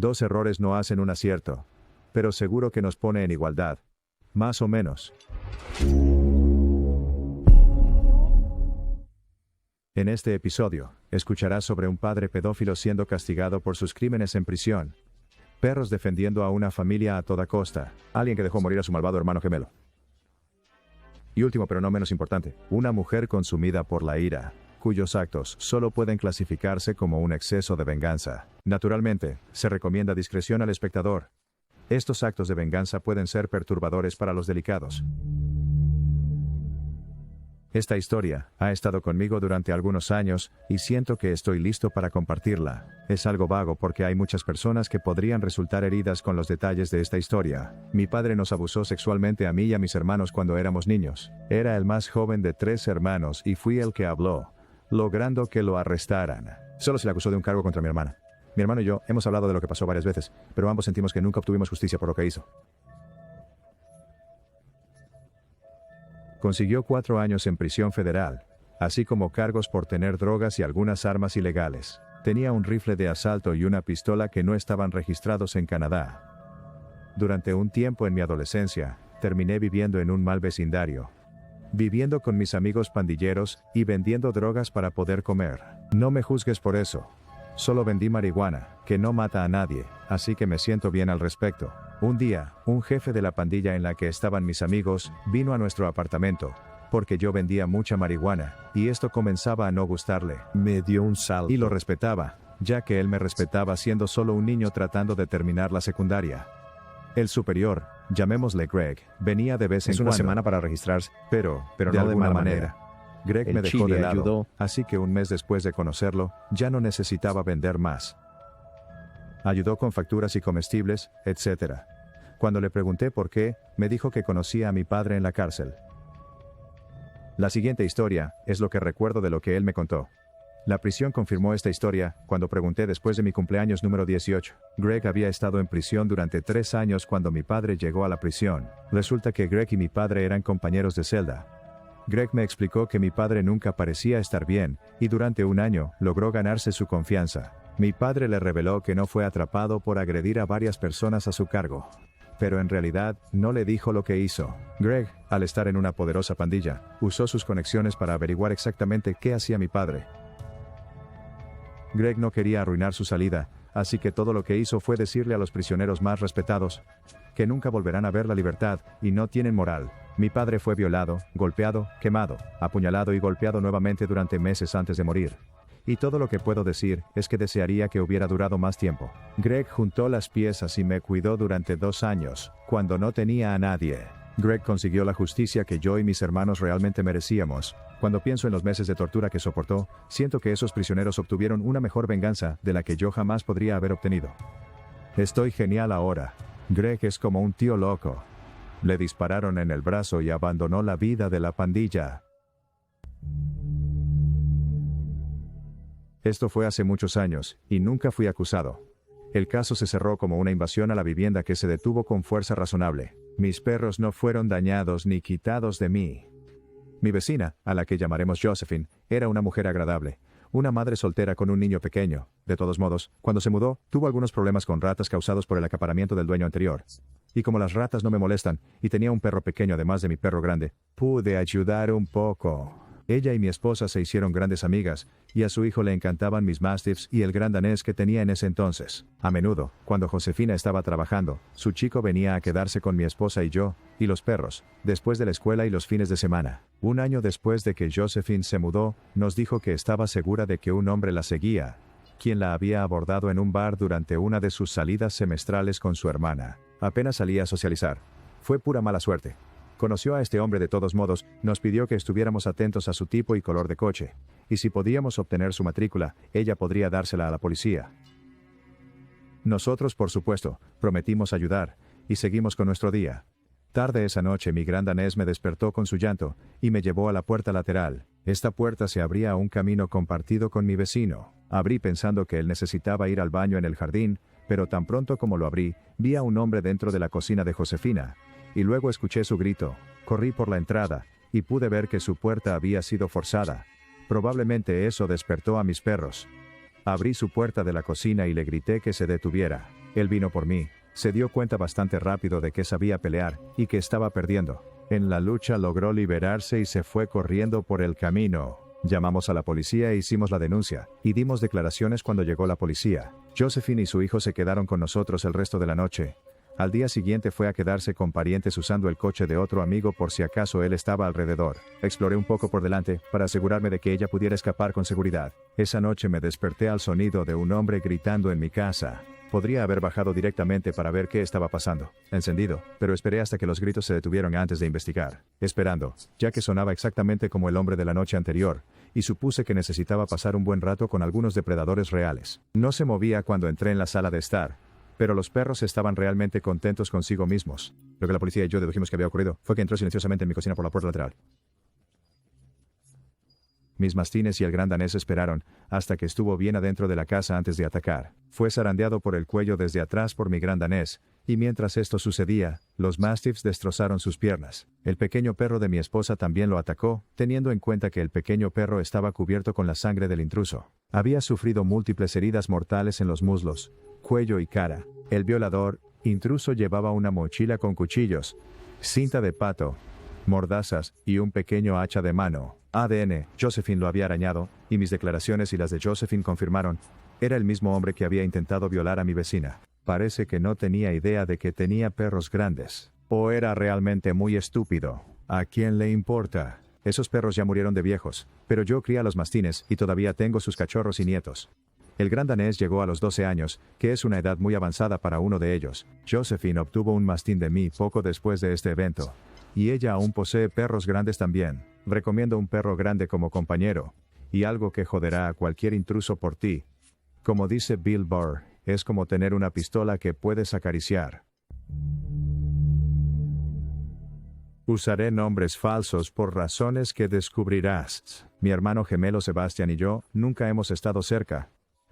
2 errores no hacen un acierto. Pero seguro que nos pone en igualdad. Más o menos. En este episodio, escucharás sobre un padre pedófilo siendo castigado por sus crímenes en prisión. Perros defendiendo a una familia a toda costa. Alguien que dejó morir a su malvado hermano gemelo. Y último pero no menos importante, una mujer consumida por la ira, cuyos actos solo pueden clasificarse como un exceso de venganza. Naturalmente, se recomienda discreción al espectador. Estos actos de venganza pueden ser perturbadores para los delicados. Esta historia ha estado conmigo durante algunos años y siento que estoy listo para compartirla. Es algo vago porque hay muchas personas que podrían resultar heridas con los detalles de esta historia. Mi padre nos abusó sexualmente a mí y a mis hermanos cuando éramos niños. Era el más joven de 3 hermanos y fui el que habló, logrando que lo arrestaran. Solo se le acusó de un cargo contra mi hermana. Mi hermano y yo hemos hablado de lo que pasó varias veces, pero ambos sentimos que nunca obtuvimos justicia por lo que hizo. Consiguió 4 años en prisión federal, así como cargos por tener drogas y algunas armas ilegales. Tenía un rifle de asalto y una pistola que no estaban registrados en Canadá. Durante un tiempo en mi adolescencia, terminé viviendo en un mal vecindario, viviendo con mis amigos pandilleros y vendiendo drogas para poder comer. No me juzgues por eso. Solo vendí marihuana, que no mata a nadie, así que me siento bien al respecto. Un día, un jefe de la pandilla en la que estaban mis amigos, vino a nuestro apartamento, porque yo vendía mucha marihuana, y esto comenzaba a no gustarle. Me dio un salto. Y lo respetaba, ya que él me respetaba siendo solo un niño tratando de terminar la secundaria. El superior, llamémosle Greg, venía de vez en cuando. Es una semana para registrarse, pero no de mala manera. Greg me dejó de lado, así que un mes después de conocerlo, ya no necesitaba vender más. Ayudó con facturas y comestibles, etc. Cuando le pregunté por qué, me dijo que conocía a mi padre en la cárcel. La siguiente historia es lo que recuerdo de lo que él me contó. La prisión confirmó esta historia cuando pregunté después de mi cumpleaños número 18. Greg había estado en prisión durante 3 años cuando mi padre llegó a la prisión. Resulta que Greg y mi padre eran compañeros de celda. Greg me explicó que mi padre nunca parecía estar bien, y durante un año logró ganarse su confianza. Mi padre le reveló que no fue atrapado por agredir a varias personas a su cargo. Pero en realidad, no le dijo lo que hizo. Greg, al estar en una poderosa pandilla, usó sus conexiones para averiguar exactamente qué hacía mi padre. Greg no quería arruinar su salida, así que todo lo que hizo fue decirle a los prisioneros más respetados que nunca volverán a ver la libertad, y no tienen moral. Mi padre fue violado, golpeado, quemado, apuñalado y golpeado nuevamente durante meses antes de morir. Y todo lo que puedo decir es que desearía que hubiera durado más tiempo. Greg juntó las piezas y me cuidó durante 2 años, cuando no tenía a nadie. Greg consiguió la justicia que yo y mis hermanos realmente merecíamos. Cuando pienso en los meses de tortura que soportó, siento que esos prisioneros obtuvieron una mejor venganza de la que yo jamás podría haber obtenido. Estoy genial ahora. Greg es como un tío loco. Le dispararon en el brazo y abandonó la vida de la pandilla. Esto fue hace muchos años, y nunca fui acusado. El caso se cerró como una invasión a la vivienda que se detuvo con fuerza razonable. Mis perros no fueron dañados ni quitados de mí. Mi vecina, a la que llamaremos Josephine, era una mujer agradable. Una madre soltera con un niño pequeño. De todos modos, cuando se mudó, tuvo algunos problemas con ratas causados por el acaparamiento del dueño anterior. Y como las ratas no me molestan, y tenía un perro pequeño además de mi perro grande, pude ayudar un poco. Ella y mi esposa se hicieron grandes amigas, y a su hijo le encantaban mis mastiffs y el gran danés que tenía en ese entonces. A menudo, cuando Josefina estaba trabajando, su chico venía a quedarse con mi esposa y yo, y los perros, después de la escuela y los fines de semana. Un año después de que Josephine se mudó, nos dijo que estaba segura de que un hombre la seguía, quien la había abordado en un bar durante una de sus salidas semestrales con su hermana. Apenas salía a socializar. Fue pura mala suerte. Conoció a este hombre de todos modos, nos pidió que estuviéramos atentos a su tipo y color de coche, y si podíamos obtener su matrícula, ella podría dársela a la policía. Nosotros, por supuesto, prometimos ayudar, y seguimos con nuestro día. Tarde esa noche mi gran danés me despertó con su llanto, y me llevó a la puerta lateral. Esta puerta se abría a un camino compartido con mi vecino. Abrí pensando que él necesitaba ir al baño en el jardín, pero tan pronto como lo abrí, vi a un hombre dentro de la cocina de Josefina, y luego escuché su grito. Corrí por la entrada, y pude ver que su puerta había sido forzada. Probablemente eso despertó a mis perros. Abrí su puerta de la cocina y le grité que se detuviera. Él vino por mí. Se dio cuenta bastante rápido de que sabía pelear y que estaba perdiendo. En la lucha logró liberarse y se fue corriendo por el camino. Llamamos a la policía e hicimos la denuncia, y dimos declaraciones cuando llegó la policía. Josephine y su hijo se quedaron con nosotros el resto de la noche. Al día siguiente fue a quedarse con parientes usando el coche de otro amigo por si acaso él estaba alrededor. Exploré un poco por delante, para asegurarme de que ella pudiera escapar con seguridad. Esa noche me desperté al sonido de un hombre gritando en mi casa. Podría haber bajado directamente para ver qué estaba pasando. Encendido, pero esperé hasta que los gritos se detuvieron antes de investigar. Esperando, ya que sonaba exactamente como el hombre de la noche anterior, y supuse que necesitaba pasar un buen rato con algunos depredadores reales. No se movía cuando entré en la sala de estar, pero los perros estaban realmente contentos consigo mismos. Lo que la policía y yo dedujimos que había ocurrido fue que entró silenciosamente en mi cocina por la puerta lateral. Mis mastines y el gran danés esperaron hasta que estuvo bien adentro de la casa antes de atacar. Fue zarandeado por el cuello desde atrás por mi gran danés, y mientras esto sucedía, los mastiffs destrozaron sus piernas. El pequeño perro de mi esposa también lo atacó, teniendo en cuenta que el pequeño perro estaba cubierto con la sangre del intruso. Había sufrido múltiples heridas mortales en los muslos, cuello y cara. El violador, intruso, llevaba una mochila con cuchillos, cinta de pato, mordazas y un pequeño hacha de mano. ADN, Josephine lo había arañado, y mis declaraciones y las de Josephine confirmaron. Era el mismo hombre que había intentado violar a mi vecina. Parece que no tenía idea de que tenía perros grandes. O era realmente muy estúpido. ¿A quién le importa? Esos perros ya murieron de viejos, pero yo crié a los mastines y todavía tengo sus cachorros y nietos. El gran danés llegó a los 12 años, que es una edad muy avanzada para uno de ellos. Josephine obtuvo un mastín de mí poco después de este evento. Y ella aún posee perros grandes también. Recomiendo un perro grande como compañero. Y algo que joderá a cualquier intruso por ti. Como dice Bill Burr, es como tener una pistola que puedes acariciar. Usaré nombres falsos por razones que descubrirás. Mi hermano gemelo Sebastian y yo nunca hemos estado cerca.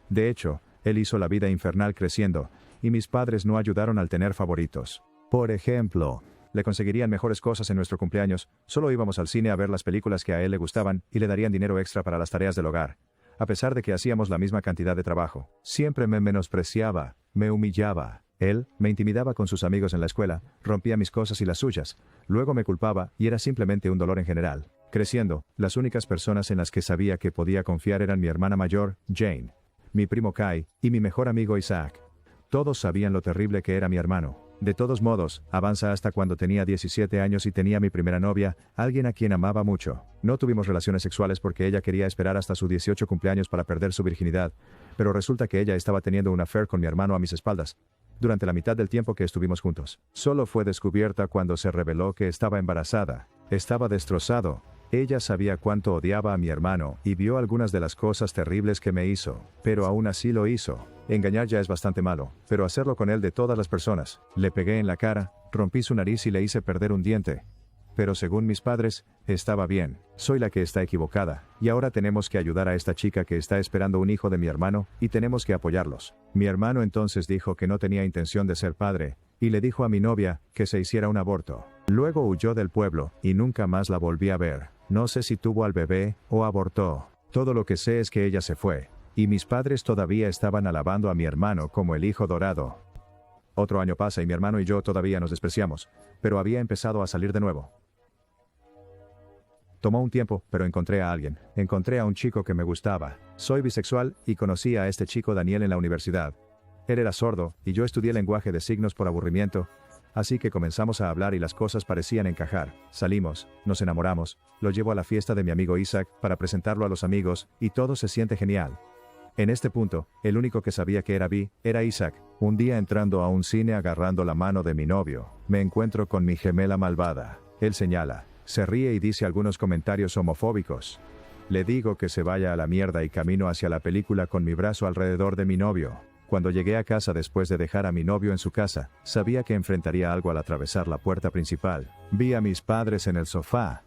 De hecho, él hizo la vida infernal creciendo, y mis padres no ayudaron al tener favoritos. Por ejemplo, le conseguirían mejores cosas en nuestro cumpleaños, solo íbamos al cine a ver las películas que a él le gustaban y le darían dinero extra para las tareas del hogar. A pesar de que hacíamos la misma cantidad de trabajo, siempre me menospreciaba, me humillaba. Él me intimidaba con sus amigos en la escuela, rompía mis cosas y las suyas, luego me culpaba y era simplemente un dolor en general. Creciendo, las únicas personas en las que sabía que podía confiar eran mi hermana mayor, Jane, mi primo Kai, y mi mejor amigo Isaac. Todos sabían lo terrible que era mi hermano. De todos modos, avanza hasta cuando tenía 17 años y tenía mi primera novia, alguien a quien amaba mucho. No tuvimos relaciones sexuales porque ella quería esperar hasta su 18 cumpleaños para perder su virginidad, pero resulta que ella estaba teniendo un affair con mi hermano a mis espaldas. Durante la mitad del tiempo que estuvimos juntos. Solo fue descubierta cuando se reveló que estaba embarazada. Estaba destrozado. Ella sabía cuánto odiaba a mi hermano y vio algunas de las cosas terribles que me hizo, pero aún así lo hizo. Engañar ya es bastante malo, pero hacerlo con él de todas las personas. Le pegué en la cara, rompí su nariz y le hice perder un diente. Pero según mis padres, estaba bien. Soy la que está equivocada, y ahora tenemos que ayudar a esta chica que está esperando un hijo de mi hermano, y tenemos que apoyarlos. Mi hermano entonces dijo que no tenía intención de ser padre, y le dijo a mi novia que se hiciera un aborto. Luego huyó del pueblo, y nunca más la volví a ver. No sé si tuvo al bebé, o abortó. Todo lo que sé es que ella se fue, y mis padres todavía estaban alabando a mi hermano como el hijo dorado. Otro año pasa y mi hermano y yo todavía nos despreciamos, pero había empezado a salir de nuevo. Tomó un tiempo, pero encontré a alguien. Encontré a un chico que me gustaba. Soy bisexual y conocí a este chico Daniel en la universidad. Él era sordo y yo estudié lenguaje de signos por aburrimiento, así que comenzamos a hablar y las cosas parecían encajar. Salimos, nos enamoramos, lo llevo a la fiesta de mi amigo Isaac para presentarlo a los amigos y todo se siente genial. En este punto, el único que sabía que era bi, era Isaac. Un día entrando a un cine agarrando la mano de mi novio, me encuentro con mi gemela malvada. Él señala, se ríe y dice algunos comentarios homofóbicos. Le digo que se vaya a la mierda y camino hacia la película con mi brazo alrededor de mi novio. Cuando llegué a casa después de dejar a mi novio en su casa, sabía que enfrentaría algo al atravesar la puerta principal. Vi a mis padres en el sofá.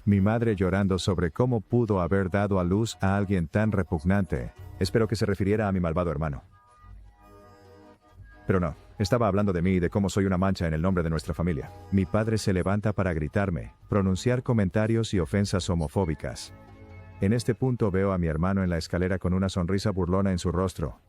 Mi madre llorando sobre cómo pudo haber dado a luz a alguien tan repugnante. Espero que se refiriera a mi malvado hermano. Pero no, estaba hablando de mí y de cómo soy una mancha en el nombre de nuestra familia. Mi padre se levanta para gritarme, pronunciar comentarios y ofensas homofóbicas. En este punto veo a mi hermano en la escalera con una sonrisa burlona en su rostro.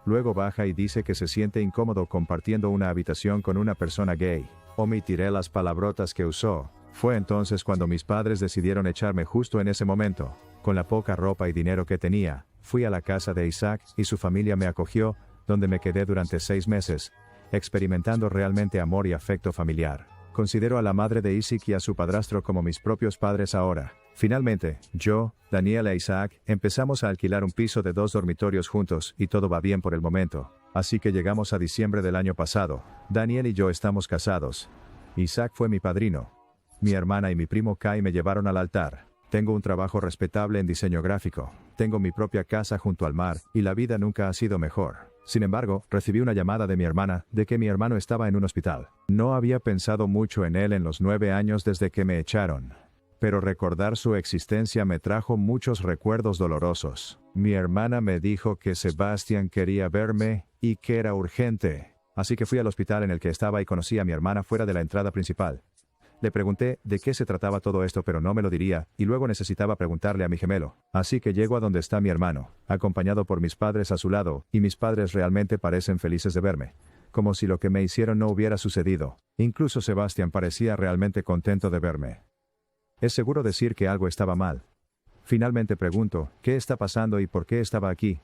Luego baja y dice que se siente incómodo compartiendo una habitación con una persona gay. Omitiré las palabrotas que usó. Fue entonces cuando mis padres decidieron echarme justo en ese momento. Con la poca ropa y dinero que tenía, fui a la casa de Isaac y su familia me acogió, donde me quedé durante 6 meses, experimentando realmente amor y afecto familiar. Considero a la madre de Isaac y a su padrastro como mis propios padres ahora. Finalmente, yo, Daniel e Isaac, empezamos a alquilar un piso de 2 dormitorios juntos y todo va bien por el momento. Así que llegamos a diciembre del año pasado. Daniel y yo estamos casados. Isaac fue mi padrino. Mi hermana y mi primo Kai me llevaron al altar. Tengo un trabajo respetable en diseño gráfico. Tengo mi propia casa junto al mar y la vida nunca ha sido mejor. Sin embargo, recibí una llamada de mi hermana de que mi hermano estaba en un hospital. No había pensado mucho en él en los 9 años desde que me echaron. Pero recordar su existencia me trajo muchos recuerdos dolorosos. Mi hermana me dijo que Sebastián quería verme y que era urgente. Así que fui al hospital en el que estaba y conocí a mi hermana fuera de la entrada principal. Le pregunté de qué se trataba todo esto, pero no me lo diría, y luego necesitaba preguntarle a mi gemelo. Así que llego a donde está mi hermano, acompañado por mis padres a su lado, y mis padres realmente parecen felices de verme. Como si lo que me hicieron no hubiera sucedido. Incluso Sebastián parecía realmente contento de verme. Es seguro decir que algo estaba mal. Finalmente pregunto, ¿qué está pasando y por qué estaba aquí?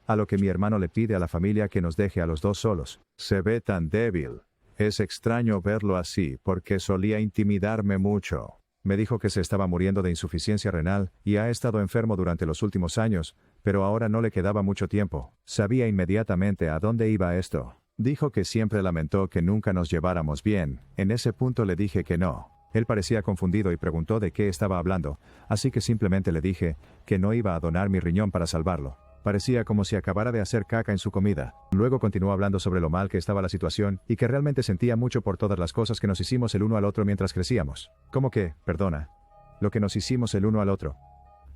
A lo que mi hermano le pide a la familia que nos deje a los 2 solos. Se ve tan débil. Es extraño verlo así porque solía intimidarme mucho. Me dijo que se estaba muriendo de insuficiencia renal y ha estado enfermo durante los últimos años, pero ahora no le quedaba mucho tiempo. Sabía inmediatamente a dónde iba esto. Dijo que siempre lamentó que nunca nos lleváramos bien. En ese punto le dije que no. Él parecía confundido y preguntó de qué estaba hablando, así que simplemente le dije que no iba a donar mi riñón para salvarlo. Parecía como si acabara de hacer caca en su comida. Luego continuó hablando sobre lo mal que estaba la situación y que realmente sentía mucho por todas las cosas que nos hicimos el uno al otro mientras crecíamos. ¿Cómo que, perdona? Lo que nos hicimos el uno al otro.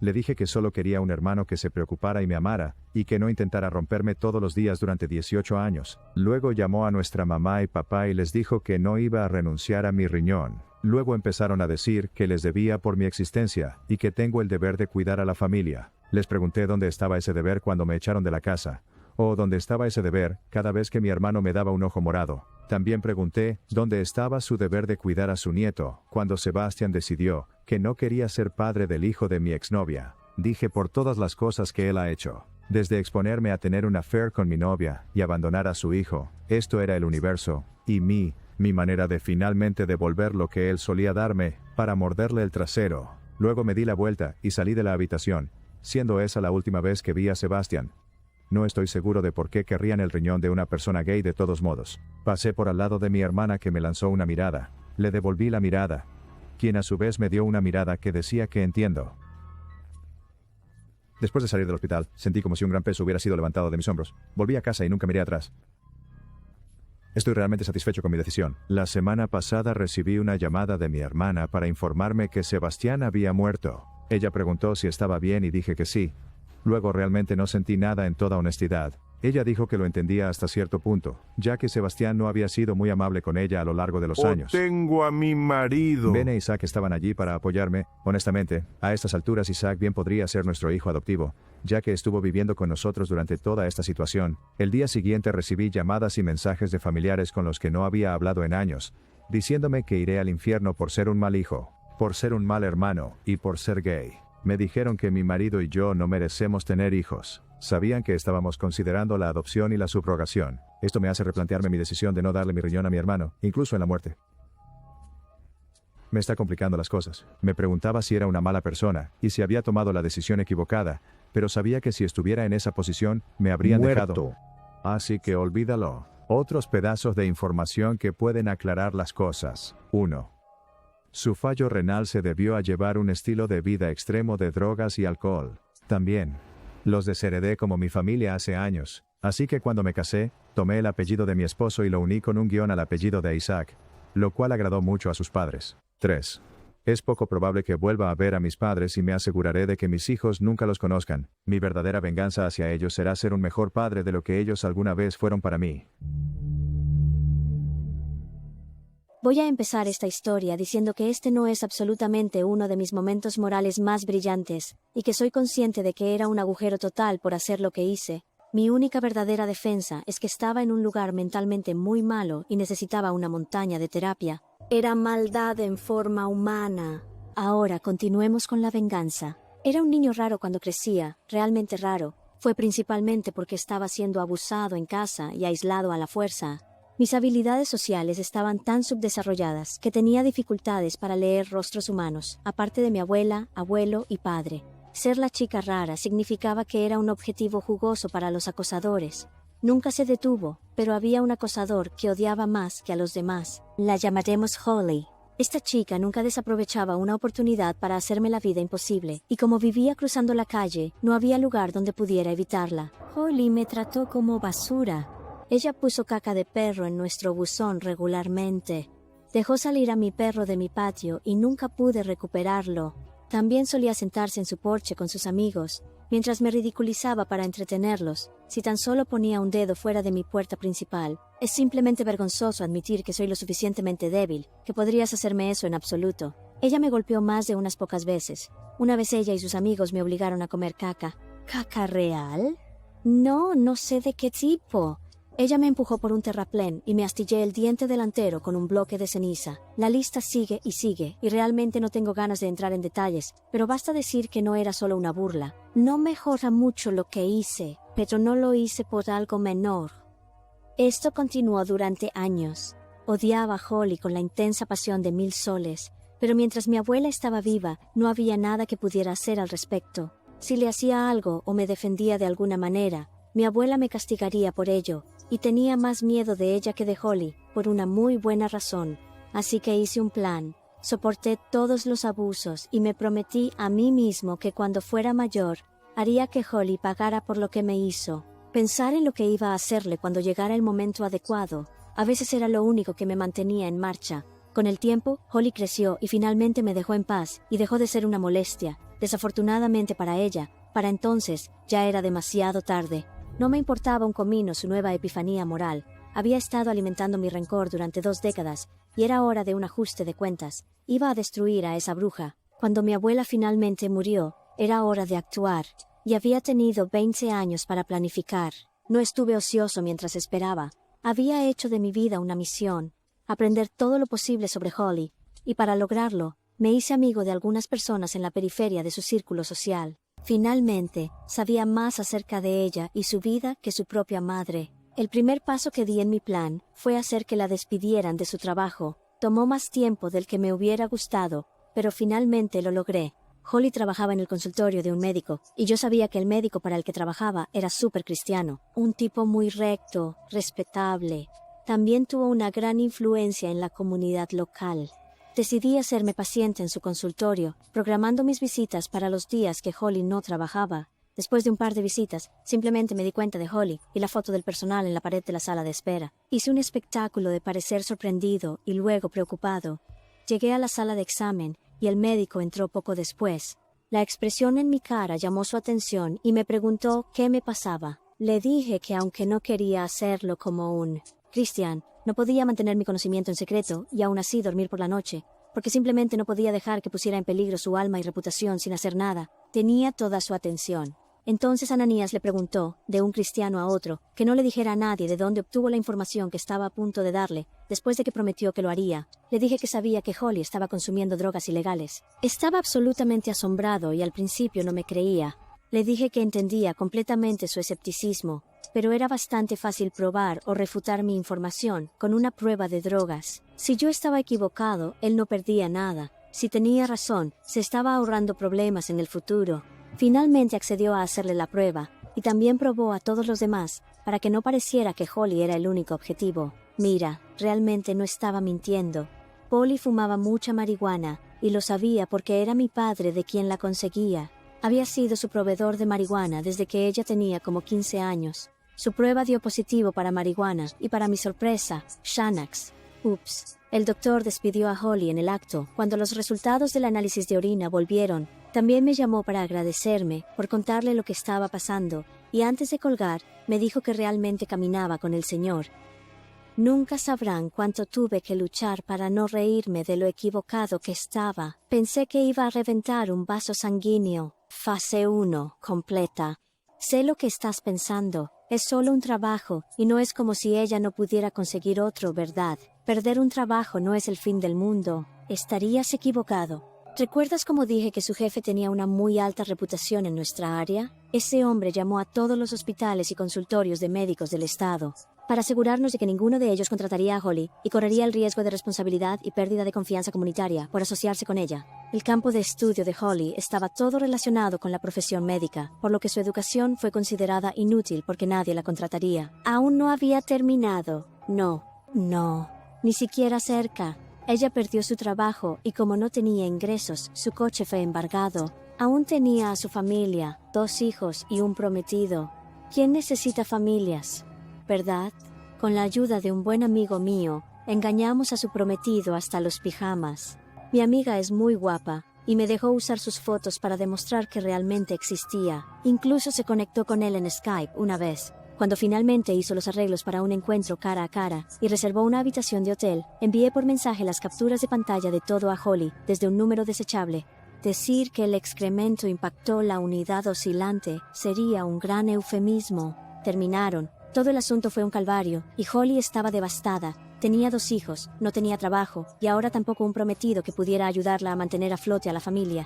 Le dije que solo quería un hermano que se preocupara y me amara, y que no intentara romperme todos los días durante 18 años. Luego llamó a nuestra mamá y papá y les dijo que no iba a renunciar a mi riñón. Luego empezaron a decir que les debía por mi existencia, y que tengo el deber de cuidar a la familia. Les pregunté dónde estaba ese deber cuando me echaron de la casa, o dónde estaba ese deber cada vez que mi hermano me daba un ojo morado. También pregunté dónde estaba su deber de cuidar a su nieto, cuando Sebastián decidió que no quería ser padre del hijo de mi exnovia. Dije por todas las cosas que él ha hecho. Desde exponerme a tener un affair con mi novia y abandonar a su hijo. Esto era el universo, y mi manera de finalmente devolver lo que él solía darme, para morderle el trasero. Luego me di la vuelta y salí de la habitación, siendo esa la última vez que vi a Sebastián. No estoy seguro de por qué querrían el riñón de una persona gay de todos modos. Pasé por al lado de mi hermana que me lanzó una mirada. Le devolví la mirada, quien a su vez me dio una mirada que decía que entiendo. Después de salir del hospital, sentí como si un gran peso hubiera sido levantado de mis hombros. Volví a casa y nunca miré atrás. Estoy realmente satisfecho con mi decisión. La semana pasada recibí una llamada de mi hermana para informarme que Sebastián había muerto. Ella preguntó si estaba bien y dije que sí. Luego realmente no sentí nada en toda honestidad. Ella dijo que lo entendía hasta cierto punto, ya que Sebastián no había sido muy amable con ella a lo largo de los años. Tengo a mi marido. Ben e Isaac estaban allí para apoyarme. Honestamente, a estas alturas Isaac bien podría ser nuestro hijo adoptivo, ya que estuvo viviendo con nosotros durante toda esta situación. El día siguiente recibí llamadas y mensajes de familiares con los que no había hablado en años, diciéndome que iré al infierno por ser un mal hijo, por ser un mal hermano y por ser gay. Me dijeron que mi marido y yo no merecemos tener hijos. Sabían que estábamos considerando la adopción y la subrogación. Esto me hace replantearme mi decisión de no darle mi riñón a mi hermano, incluso en la muerte. Me está complicando las cosas. Me preguntaba si era una mala persona, y si había tomado la decisión equivocada, pero sabía que si estuviera en esa posición, me habrían dejado. Así que olvídalo. Otros pedazos de información que pueden aclarar las cosas. 1. Su fallo renal se debió a llevar un estilo de vida extremo de drogas y alcohol. También los desheredé como mi familia hace años, así que cuando me casé, tomé el apellido de mi esposo y lo uní con un guión al apellido de Isaac, lo cual agradó mucho a sus padres. 3. Es poco probable que vuelva a ver a mis padres y me aseguraré de que mis hijos nunca los conozcan. Mi verdadera venganza hacia ellos será ser un mejor padre de lo que ellos alguna vez fueron para mí. Voy a empezar esta historia diciendo que este no es absolutamente uno de mis momentos morales más brillantes, y que soy consciente de que era un agujero total por hacer lo que hice. Mi única verdadera defensa es que estaba en un lugar mentalmente muy malo y necesitaba una montaña de terapia. Era maldad en forma humana. Ahora continuemos con la venganza. Era un niño raro cuando crecía, realmente raro. Fue principalmente porque estaba siendo abusado en casa y aislado a la fuerza. Mis habilidades sociales estaban tan subdesarrolladas que tenía dificultades para leer rostros humanos, aparte de mi abuela, abuelo y padre. Ser la chica rara significaba que era un objetivo jugoso para los acosadores. Nunca se detuvo, pero había un acosador que odiaba más que a los demás. La llamaremos Holly. Esta chica nunca desaprovechaba una oportunidad para hacerme la vida imposible, y como vivía cruzando la calle, no había lugar donde pudiera evitarla. Holly me trató como basura. Ella puso caca de perro en nuestro buzón regularmente. Dejó salir a mi perro de mi patio y nunca pude recuperarlo. También solía sentarse en su porche con sus amigos, mientras me ridiculizaba para entretenerlos. Si tan solo ponía un dedo fuera de mi puerta principal, es simplemente vergonzoso admitir que soy lo suficientemente débil, que podrías hacerme eso en absoluto. Ella me golpeó más de unas pocas veces. Una vez ella y sus amigos me obligaron a comer caca. ¿Caca real? No sé de qué tipo. Ella me empujó por un terraplén y me astillé el diente delantero con un bloque de ceniza. La lista sigue y realmente no tengo ganas de entrar en detalles, pero basta decir que no era solo una burla. No mejora mucho lo que hice, pero no lo hice por algo menor. Esto continuó durante años. Odiaba a Holly con la intensa pasión de 1000 soles, pero mientras mi abuela estaba viva, no había nada que pudiera hacer al respecto. Si le hacía algo o me defendía de alguna manera, mi abuela me castigaría por ello, y tenía más miedo de ella que de Holly, por una muy buena razón. Así que hice un plan, soporté todos los abusos y me prometí a mí mismo que cuando fuera mayor, haría que Holly pagara por lo que me hizo. Pensar en lo que iba a hacerle cuando llegara el momento adecuado, a veces era lo único que me mantenía en marcha. Con el tiempo, Holly creció y finalmente me dejó en paz y dejó de ser una molestia. Desafortunadamente para ella, para entonces, ya era demasiado tarde. No me importaba un comino su nueva epifanía moral. Había estado alimentando mi rencor durante 2 décadas y era hora de un ajuste de cuentas. Iba a destruir a esa bruja. Cuando mi abuela finalmente murió, era hora de actuar, y había tenido 20 años para planificar. No estuve ocioso mientras esperaba. Había hecho de mi vida una misión, aprender todo lo posible sobre Holly, y para lograrlo, me hice amigo de algunas personas en la periferia de su círculo social. Finalmente, sabía más acerca de ella y su vida que su propia madre. El primer paso que di en mi plan fue hacer que la despidieran de su trabajo. Tomó más tiempo del que me hubiera gustado, pero finalmente lo logré. Holly trabajaba en el consultorio de un médico, y yo sabía que el médico para el que trabajaba era súper cristiano. Un tipo muy recto, respetable. También tuvo una gran influencia en la comunidad local. Decidí hacerme paciente en su consultorio, programando mis visitas para los días que Holly no trabajaba. Después de un par de visitas, simplemente me di cuenta de Holly y la foto del personal en la pared de la sala de espera. Hice un espectáculo de parecer sorprendido y luego preocupado. Llegué a la sala de examen y el médico entró poco después. La expresión en mi cara llamó su atención y me preguntó qué me pasaba. Le dije que aunque no quería hacerlo como un Christian, no podía mantener mi conocimiento en secreto y aún así dormir por la noche, porque simplemente no podía dejar que pusiera en peligro su alma y reputación sin hacer nada. Tenía toda su atención. Entonces Ananías le preguntó, de un cristiano a otro, que no le dijera a nadie de dónde obtuvo la información que estaba a punto de darle, después de que prometió que lo haría. Le dije que sabía que Holly estaba consumiendo drogas ilegales. Estaba absolutamente asombrado y al principio no me creía. Le dije que entendía completamente su escepticismo, pero era bastante fácil probar o refutar mi información con una prueba de drogas. Si yo estaba equivocado, él no perdía nada. Si tenía razón, se estaba ahorrando problemas en el futuro. Finalmente accedió a hacerle la prueba, y también probó a todos los demás, para que no pareciera que Holly era el único objetivo. Mira, realmente no estaba mintiendo. Polly fumaba mucha marihuana, y lo sabía porque era mi padre de quien la conseguía. Había sido su proveedor de marihuana desde que ella tenía como 15 años. Su prueba dio positivo para marihuana, y para mi sorpresa, Xanax. Ups. El doctor despidió a Holly en el acto. Cuando los resultados del análisis de orina volvieron, también me llamó para agradecerme por contarle lo que estaba pasando, y antes de colgar, me dijo que realmente caminaba con el Señor. Nunca sabrán cuánto tuve que luchar para no reírme de lo equivocado que estaba. Pensé que iba a reventar un vaso sanguíneo. Fase 1, completa. Sé lo que estás pensando. Es solo un trabajo, y no es como si ella no pudiera conseguir otro, ¿verdad? Perder un trabajo no es el fin del mundo. Estarías equivocado. ¿Recuerdas cómo dije que su jefe tenía una muy alta reputación en nuestra área? Ese hombre llamó a todos los hospitales y consultorios de médicos del estado para asegurarnos de que ninguno de ellos contrataría a Holly y correría el riesgo de responsabilidad y pérdida de confianza comunitaria por asociarse con ella. El campo de estudio de Holly estaba todo relacionado con la profesión médica, por lo que su educación fue considerada inútil porque nadie la contrataría. Aún no había terminado. No, ni siquiera cerca. Ella perdió su trabajo y como no tenía ingresos, su coche fue embargado. Aún tenía a su familia, 2 hijos y un prometido. ¿Quién necesita familias? ¿Verdad? Con la ayuda de un buen amigo mío, engañamos a su prometido hasta los pijamas. Mi amiga es muy guapa y me dejó usar sus fotos para demostrar que realmente existía. Incluso se conectó con él en Skype una vez. Cuando finalmente hizo los arreglos para un encuentro cara a cara y reservó una habitación de hotel, envié por mensaje las capturas de pantalla de todo a Holly desde un número desechable. Decir que el excremento impactó la unidad oscilante sería un gran eufemismo. Terminaron. Todo el asunto fue un calvario, y Holly estaba devastada. Tenía 2 hijos, no tenía trabajo, y ahora tampoco un prometido que pudiera ayudarla a mantener a flote a la familia.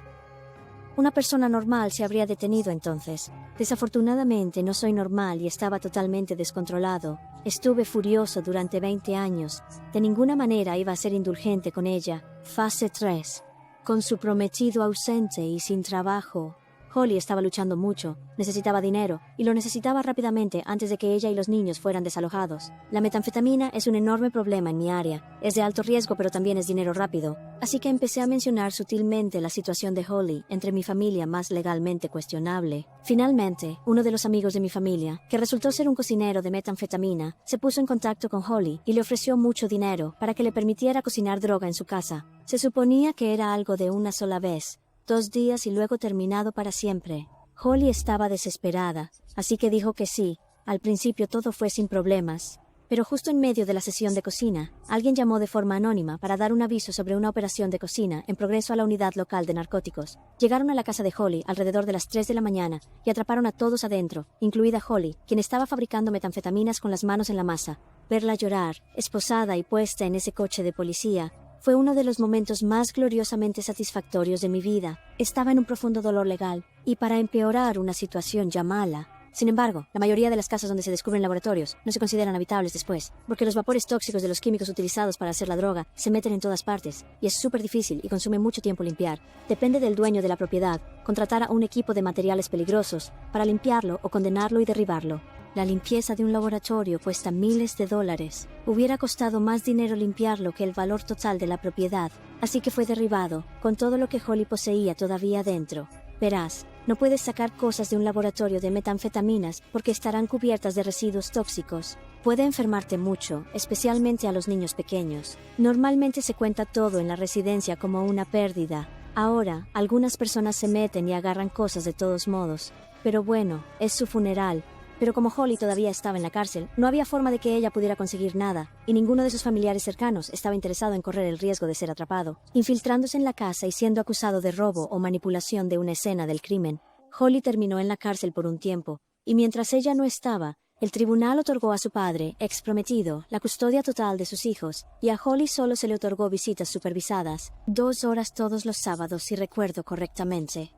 Una persona normal se habría detenido entonces. Desafortunadamente no soy normal y estaba totalmente descontrolado. Estuve furioso durante 20 años. De ninguna manera iba a ser indulgente con ella. Fase 3. Con su prometido ausente y sin trabajo. Holly estaba luchando mucho, necesitaba dinero, y lo necesitaba rápidamente antes de que ella y los niños fueran desalojados. La metanfetamina es un enorme problema en mi área. Es de alto riesgo, pero también es dinero rápido. Así que empecé a mencionar sutilmente la situación de Holly entre mi familia más legalmente cuestionable. Finalmente, uno de los amigos de mi familia, que resultó ser un cocinero de metanfetamina, se puso en contacto con Holly y le ofreció mucho dinero para que le permitiera cocinar droga en su casa. Se suponía que era algo de una sola vez, 2 días y luego terminado para siempre. Holly estaba desesperada, así que dijo que sí. Al principio todo fue sin problemas. Pero justo en medio de la sesión de cocina, alguien llamó de forma anónima para dar un aviso sobre una operación de cocina en progreso a la unidad local de narcóticos. Llegaron a la casa de Holly alrededor de las 3 de la mañana y atraparon a todos adentro, incluida Holly, quien estaba fabricando metanfetaminas con las manos en la masa. Verla llorar, esposada y puesta en ese coche de policía, fue uno de los momentos más gloriosamente satisfactorios de mi vida. Estaba en un profundo dolor legal, y para empeorar una situación ya mala. Sin embargo, la mayoría de las casas donde se descubren laboratorios no se consideran habitables después, porque los vapores tóxicos de los químicos utilizados para hacer la droga se meten en todas partes, y es súper difícil y consume mucho tiempo limpiar. Depende del dueño de la propiedad contratar a un equipo de materiales peligrosos para limpiarlo o condenarlo y derribarlo. La limpieza de un laboratorio cuesta miles de dólares. Hubiera costado más dinero limpiarlo que el valor total de la propiedad, así que fue derribado, con todo lo que Holly poseía todavía dentro. Verás, no puedes sacar cosas de un laboratorio de metanfetaminas porque estarán cubiertas de residuos tóxicos. Puede enfermarte mucho, especialmente a los niños pequeños. Normalmente se cuenta todo en la residencia como una pérdida. Ahora, algunas personas se meten y agarran cosas de todos modos. Pero bueno, es su funeral. Pero como Holly todavía estaba en la cárcel, no había forma de que ella pudiera conseguir nada, y ninguno de sus familiares cercanos estaba interesado en correr el riesgo de ser atrapado. Infiltrándose en la casa y siendo acusado de robo o manipulación de una escena del crimen, Holly terminó en la cárcel por un tiempo, y mientras ella no estaba, el tribunal otorgó a su padre, ex prometido, la custodia total de sus hijos, y a Holly solo se le otorgó visitas supervisadas, 2 horas todos los sábados si recuerdo correctamente.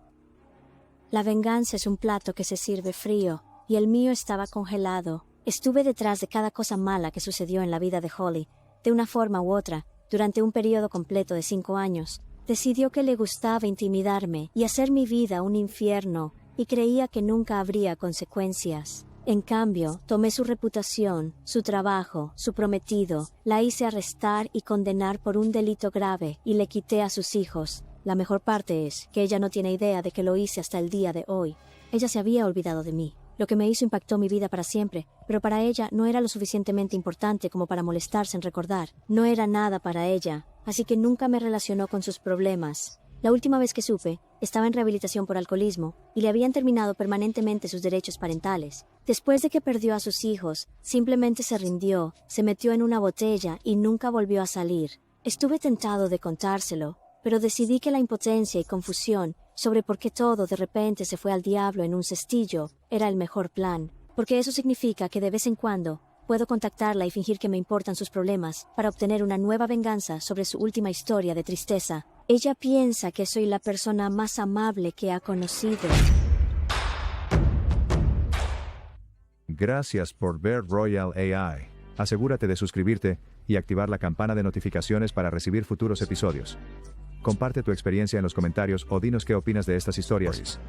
La venganza es un plato que se sirve frío, y el mío estaba congelado. Estuve detrás de cada cosa mala que sucedió en la vida de Holly, de una forma u otra, durante un periodo completo de 5 años. Decidió que le gustaba intimidarme y hacer mi vida un infierno, y creía que nunca habría consecuencias. En cambio, tomé su reputación, su trabajo, su prometido, la hice arrestar y condenar por un delito grave, y le quité a sus hijos. La mejor parte es que ella no tiene idea de que lo hice hasta el día de hoy. Ella se había olvidado de mí. Lo que me hizo impactó mi vida para siempre, pero para ella no era lo suficientemente importante como para molestarse en recordar. No era nada para ella, así que nunca me relacionó con sus problemas. La última vez que supe, estaba en rehabilitación por alcoholismo y le habían terminado permanentemente sus derechos parentales. Después de que perdió a sus hijos, simplemente se rindió, se metió en una botella y nunca volvió a salir. Estuve tentado de contárselo, pero decidí que la impotencia y confusión sobre por qué todo de repente se fue al diablo en un cestillo era el mejor plan, porque eso significa que de vez en cuando puedo contactarla y fingir que me importan sus problemas para obtener una nueva venganza sobre su última historia de tristeza. Ella piensa que soy la persona más amable que ha conocido. Gracias por ver Royal AI. Asegúrate de suscribirte y activar la campana de notificaciones para recibir futuros episodios. Comparte tu experiencia en los comentarios o dinos qué opinas de estas historias.